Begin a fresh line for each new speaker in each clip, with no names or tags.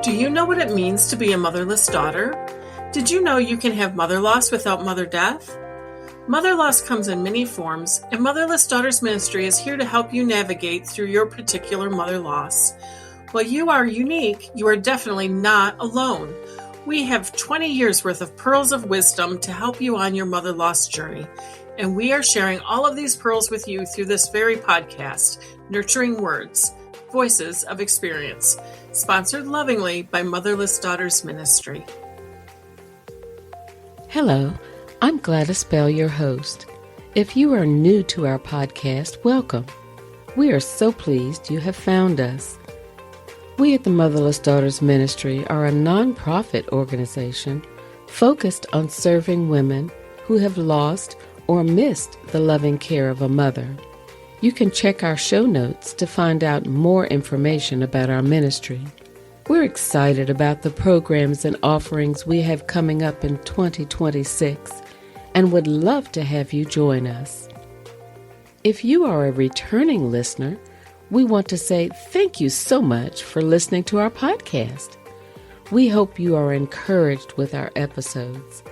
Do you know what it means to be a motherless daughter? Did you know you can have mother loss without mother death? Mother loss comes in many forms, and Motherless Daughters Ministry is here to help you navigate through your particular mother loss. While you are unique, you are definitely not alone. We have 20 years worth of pearls of wisdom to help you on your mother loss journey, and we are sharing all of these pearls with you through this very podcast, Nurturing Words, Voices of Experience, sponsored lovingly by Motherless Daughters Ministry.
Hello, I'm Gladys Bell, your host. If you are new to our podcast, welcome. We are so pleased you have found us. We at the Motherless Daughters Ministry are a nonprofit organization focused on serving women who have lost or missed the loving care of a mother. You can check our show notes to find out more information about our ministry. We're excited about the programs and offerings we have coming up in 2026 and would love to have you join us. If you are a returning listener, we want to say thank you so much for listening to our podcast. We hope you are encouraged with our episodes.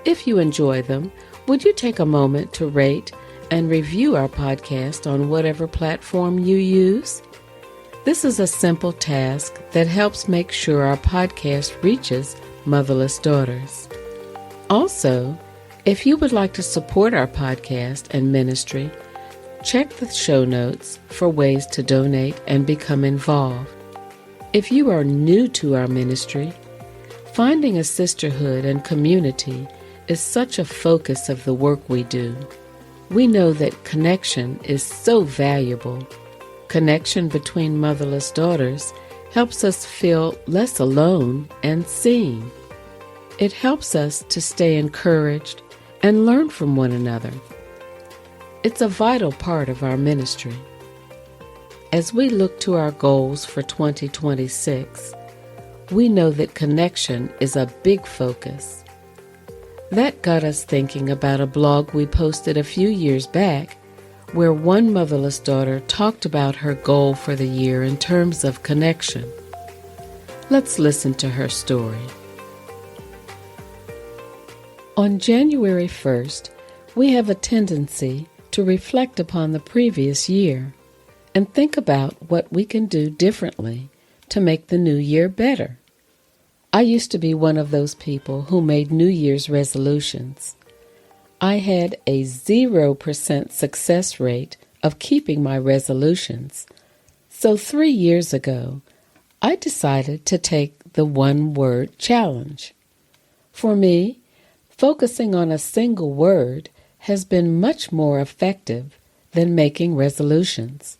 If you enjoy them, would you take a moment to rate and review our podcast on whatever platform you use? This is a simple task that helps make sure our podcast reaches motherless daughters. Also, if you would like to support our podcast and ministry, check the show notes for ways to donate and become involved. If you are new to our ministry, finding a sisterhood and community is such a focus of the work we do. We know that connection is so valuable. Connection between motherless daughters helps us feel less alone and seen. It helps us to stay encouraged and learn from one another. It's a vital part of our ministry. As we look to our goals for 2026, we know that connection is a big focus. That got us thinking about a blog we posted a few years back where one motherless daughter talked about her goal for the year in terms of connection. Let's listen to her story. On January 1st, we have a tendency to reflect upon the previous year and think about what we can do differently to make the new year better. I used to be one of those people who made New Year's resolutions. I had a 0% success rate of keeping my resolutions. So 3 years ago, I decided to take the one-word challenge. For me, focusing on a single word has been much more effective than making resolutions.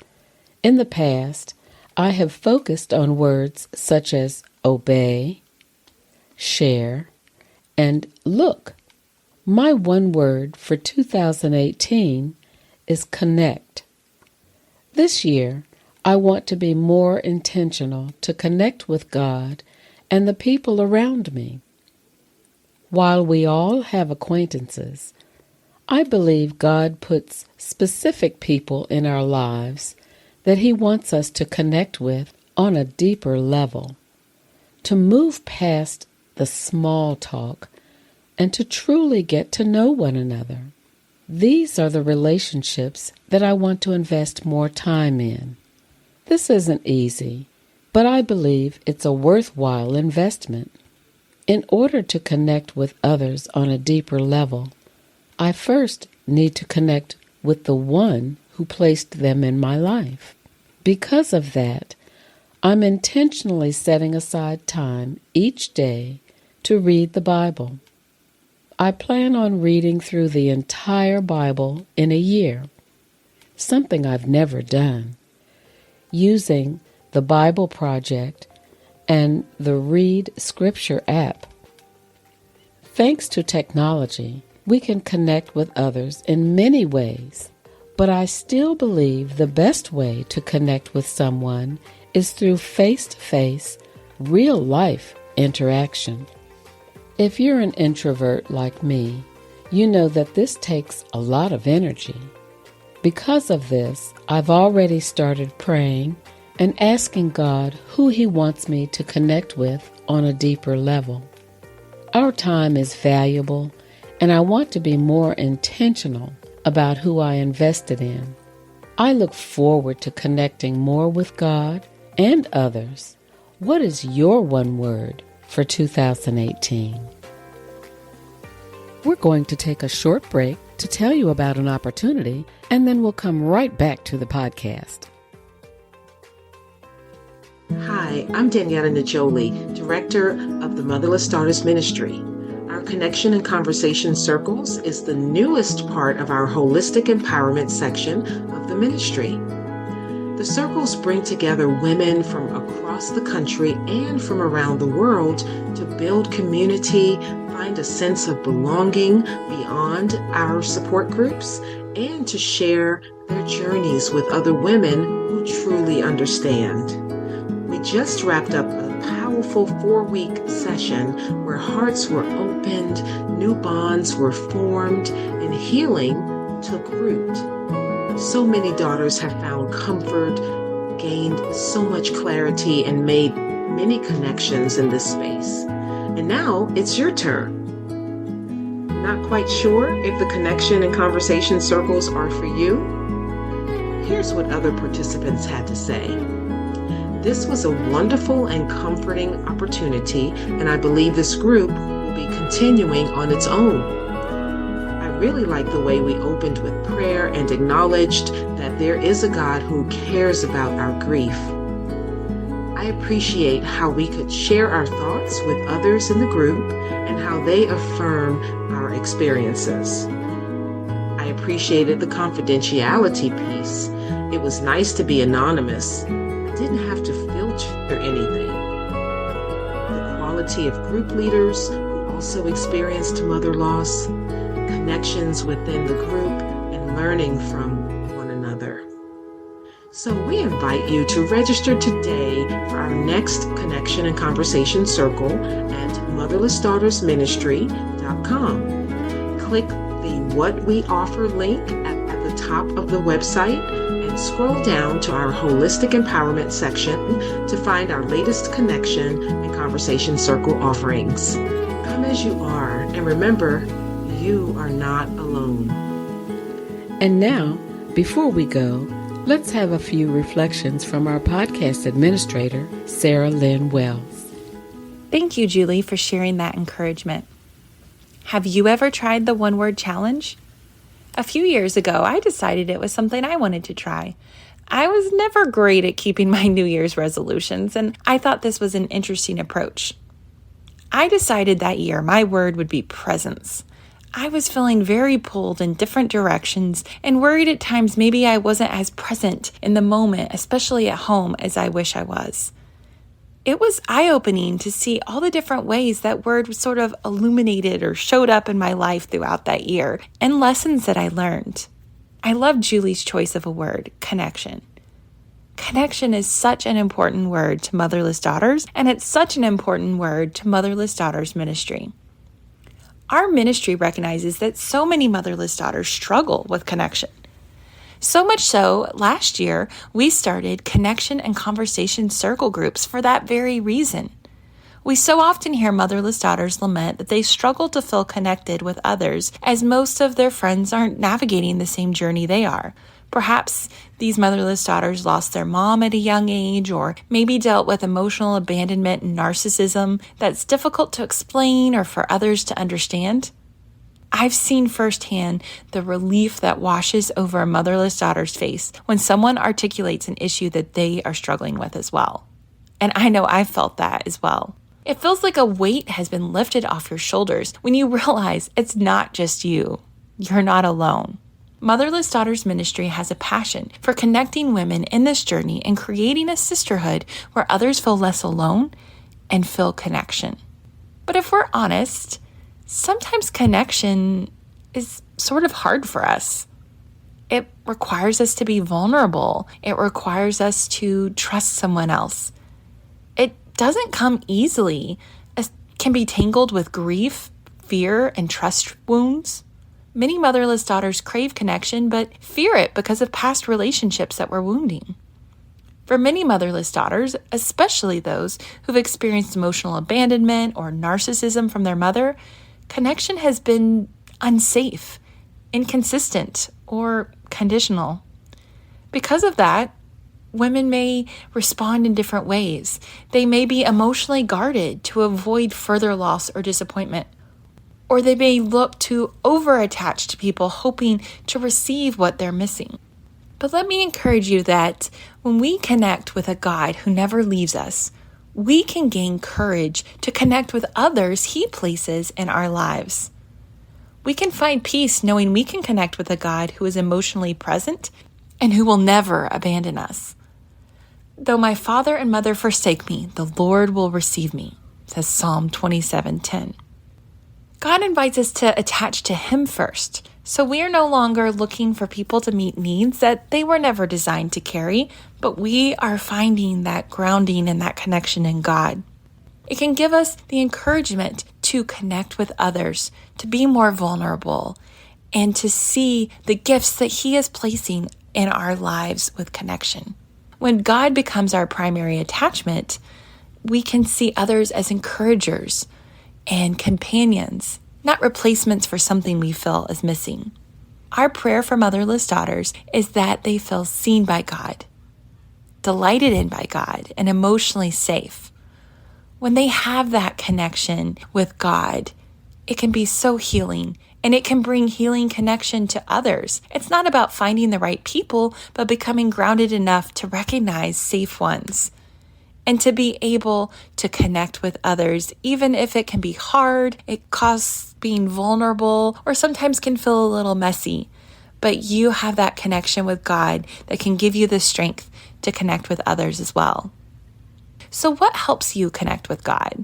In the past, I have focused on words such as obey, share, and look. My one word for 2018 is connect. This year, I want to be more intentional to connect with God and the people around me. While we all have acquaintances, I believe God puts specific people in our lives that He wants us to connect with on a deeper level, to move past the small talk and to truly get to know one another. These are the relationships that I want to invest more time in. This isn't easy, but I believe it's a worthwhile investment. In order to connect with others on a deeper level, I first need to connect with the one who placed them in my life. Because of that, I'm intentionally setting aside time each day to read the Bible. I plan on reading through the entire Bible in a year, something I've never done, using the Bible Project and the Read Scripture app. Thanks to technology, we can connect with others in many ways, but I still believe the best way to connect with someone is through face-to-face, real-life interaction. If you're an introvert like me, you know that this takes a lot of energy. Because of this, I've already started praying and asking God who He wants me to connect with on a deeper level. Our time is valuable, and I want to be more intentional about who I invested in. I look forward to connecting more with God and others. What is your one word for 2018? We're going to take a short break to tell you about an opportunity, and then we'll come right back to the podcast.
Hi, I'm Daniela Najoli, Director of the Motherless Daughters Ministry. Our Connection and Conversation Circles is the newest part of our holistic empowerment section of the ministry. The circles bring together women from across the country and from around the world to build community, find a sense of belonging beyond our support groups, and to share their journeys with other women who truly understand. We just wrapped up a powerful 4-week session where hearts were opened, new bonds were formed, and healing took root. So many daughters have found comfort, gained so much clarity, and made many connections in this space. And now it's your turn. Not quite sure if the connection and conversation circles are for you? Here's what other participants had to say. This was a wonderful and comforting opportunity, and I believe this group will be continuing on its own. I really like the way we opened with prayer and acknowledged that there is a God who cares about our grief. I appreciate how we could share our thoughts with others in the group and how they affirm our experiences. I appreciated the confidentiality piece. It was nice to be anonymous. Didn't have to filter anything. The quality of group leaders who also experienced mother loss, connections within the group, and learning from one another. So we invite you to register today for our next Connection and Conversation Circle at motherlessdaughtersministry.com. Click the What We Offer link at the top of the website and scroll down to our Holistic Empowerment section to find our latest Connection and Conversation Circle offerings. Come as you are, and remember, you are not alone.
And now, before we go, let's have a few reflections from our podcast administrator, Sarah Lynn Wells.
Thank you, Julie, for sharing that encouragement. Have you ever tried the one-word challenge? A few years ago, I decided it was something I wanted to try. I was never great at keeping my New Year's resolutions, and I thought this was an interesting approach. I decided that year my word would be presence. I was feeling very pulled in different directions and worried at times maybe I wasn't as present in the moment, especially at home, as I wish I was. It was eye-opening to see all the different ways that word was sort of illuminated or showed up in my life throughout that year, and lessons that I learned. I love Julie's choice of a word, connection. Connection is such an important word to motherless daughters, and it's such an important word to Motherless Daughters Ministry. Our ministry recognizes that so many motherless daughters struggle with connection. So much so, last year, we started connection and conversation circle groups for that very reason. We so often hear motherless daughters lament that they struggle to feel connected with others as most of their friends aren't navigating the same journey they are. Perhaps these motherless daughters lost their mom at a young age, or maybe dealt with emotional abandonment and narcissism that's difficult to explain or for others to understand. I've seen firsthand the relief that washes over a motherless daughter's face when someone articulates an issue that they are struggling with as well. And I know I've felt that as well. It feels like a weight has been lifted off your shoulders when you realize it's not just you. You're not alone. Motherless Daughters Ministry has a passion for connecting women in this journey and creating a sisterhood where others feel less alone and feel connection. But if we're honest, sometimes connection is sort of hard for us. It requires us to be vulnerable. It requires us to trust someone else. It doesn't come easily. It can be tangled with grief, fear, and trust wounds. Many motherless daughters crave connection, but fear it because of past relationships that were wounding. For many motherless daughters, especially those who've experienced emotional abandonment or narcissism from their mother, connection has been unsafe, inconsistent, or conditional. Because of that, women may respond in different ways. They may be emotionally guarded to avoid further loss or disappointment. Or they may look to over-attach to people, hoping to receive what they're missing. But let me encourage you that when we connect with a God who never leaves us, we can gain courage to connect with others He places in our lives. We can find peace knowing we can connect with a God who is emotionally present and who will never abandon us. Though my father and mother forsake me, the Lord will receive me, says Psalm 27:10. God invites us to attach to Him first, so we are no longer looking for people to meet needs that they were never designed to carry, but we are finding that grounding and that connection in God. It can give us the encouragement to connect with others, to be more vulnerable, and to see the gifts that He is placing in our lives with connection. When God becomes our primary attachment, we can see others as encouragers and companions, not replacements for something we feel is missing. Our prayer for motherless daughters is that they feel seen by God, delighted in by God, and emotionally safe. When they have that connection with God, it can be so healing, and it can bring healing connection to others. It's not about finding the right people, but becoming grounded enough to recognize safe ones and to be able to connect with others, even if it can be hard, it costs being vulnerable, or sometimes can feel a little messy. But you have that connection with God that can give you the strength to connect with others as well. So what helps you connect with God?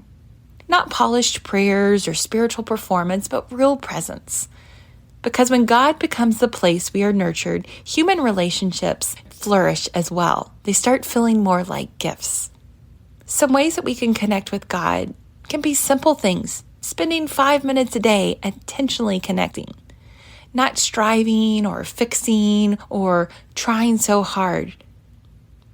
Not polished prayers or spiritual performance, but real presence. Because when God becomes the place we are nurtured, human relationships flourish as well. They start feeling more like gifts. Some ways that we can connect with God can be simple things. Spending 5 minutes a day intentionally connecting. Not striving or fixing or trying so hard.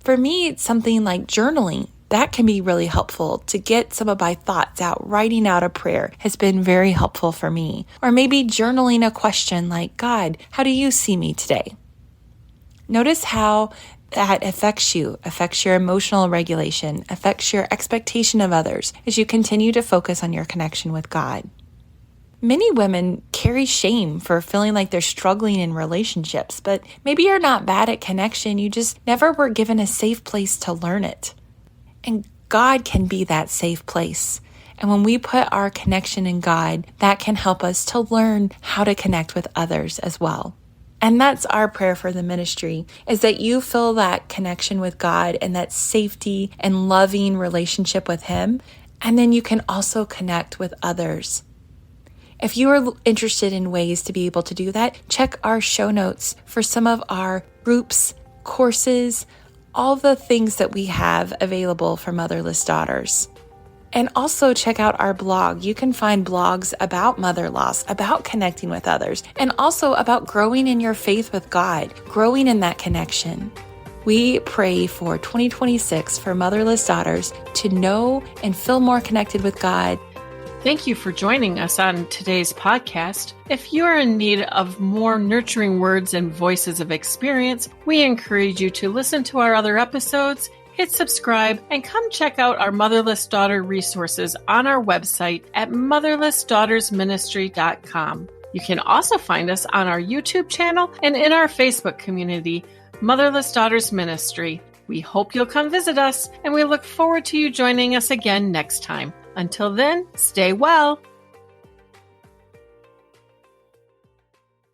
For me, it's something like journaling. That can be really helpful to get some of my thoughts out. Writing out a prayer has been very helpful for me. Or maybe journaling a question like, God, how do you see me today? Notice how that affects you, affects your emotional regulation, affects your expectation of others as you continue to focus on your connection with God. Many women carry shame for feeling like they're struggling in relationships, but maybe you're not bad at connection, you just never were given a safe place to learn it. And God can be that safe place. And when we put our connection in God, that can help us to learn how to connect with others as well. And that's our prayer for the ministry, is that you feel that connection with God and that safety and loving relationship with Him. And then you can also connect with others. If you are interested in ways to be able to do that, check our show notes for some of our groups, courses, all the things that we have available for motherless daughters. And also check out our blog. You can find blogs about mother loss, about connecting with others, and also about growing in your faith with God, growing in that connection. We pray for 2026 for motherless daughters to know and feel more connected with God.
Thank you for joining us on today's podcast. If you are in need of more nurturing words and voices of experience, we encourage you to listen to our other episodes, hit subscribe, and come check out our Motherless Daughter resources on our website at motherlessdaughtersministry.com. You can also find us on our YouTube channel and in our Facebook community, Motherless Daughters Ministry. We hope you'll come visit us, and we look forward to you joining us again next time. Until then, stay well.